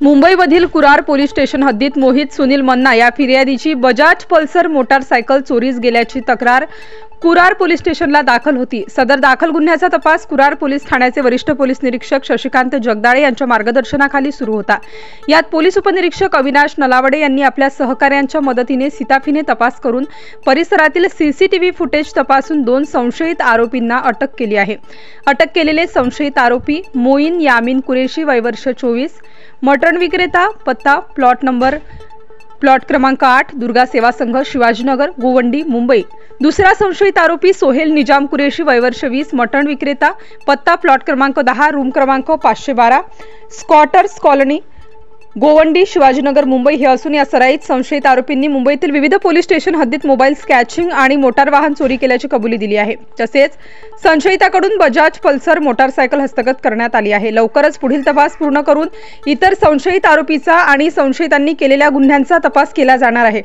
मुंबईमधील Kurar police station हद्दीत मोहित सुनील मन्ना या फिर्यादीची बजाज पल्सर मोटारसायकल चोरीस गेल्याची तक्रार कुरार पोलीस स्टेशनला दाखल होती। सदर दाखल गुन्ह्याचा तपास कुरार पोलीस ठाण्याचे वरिष्ठ पोलीस निरीक्षक शशिकांत जगदाळे यांच्या मार्गदर्शनाखाली सुरू होता। यात पोलीस उपनिरीक्षक अविनाश नलावडे यांनी आपल्या सहकाऱ्यांच्या मदतीने सिताफीने तपास करून परिसरातील सीसीटीव्ही फुटेज तपासून 2 संशयित आरोपींना अटक केली आहे। अटक केलेले संशयित आरोपी मोईन यामीन कुरेशी वय वर्ष 24, मटण विक्रेता, पत्ता प्लॉट क्रमांक 8, दुर्गा सेवा संघ, शिवाजीनगर, गोवंडी, मुंबई। दुसरा संशयित आरोपी सोहेल निजाम कुरेशी वय वर्ष 20, मटण विक्रेता, पत्ता प्लॉट क्रमांक 10, रूम क्रमांक 512, स्कॉटर्स कॉलनी, गोवंडी, शिवाजीनगर, मुंबई हे असून या सराईत संशयित आरोपींनी मुंबईतील विविध पोलीस स्टेशन हद्दीत मोबाईल स्कॅचिंग आणि मोटार वाहन चोरी केल्याची कबुली दिली आहे। तसेच संशयिताकडून बजाज पल्सर मोटारसायकल हस्तगत करण्यात आली आहे। लवकरच पुढील तपास पूर्ण करून इतर संशयित आरोपीचा आणि संशयितांनी केलेल्या गुन्ह्यांचा तपास केला जाणार आहे।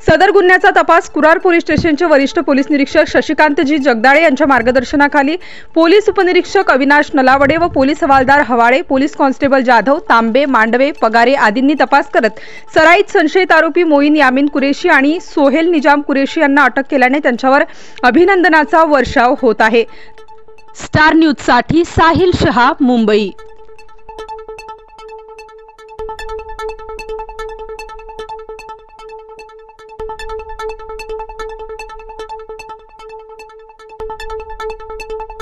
सदर गुन्ह्याचा तपास कुरार पोलीस स्टेशनचे वरिष्ठ पोलीस निरीक्षक शशिकांतजी जगदाळे यांच्या मार्गदर्शनाखाली पोलीस उपनिरीक्षक अविनाश नलावडे व पोलीस हवालदार हवाळे, पोलीस कॉन्स्टेबल जाधव, तांबे, मांडवे, पगारे आदींनी तपास करत सराईत संशयित आरोपी मोईन यामीन कुरेशी आणि सोहेल निजाम कुरेशी यांना अटक केल्याने त्यांच्यावर अभिनंदनाचा वर्षाव होत आहे। स्टार न्यूज साठी साहिल शहा, मुंबई।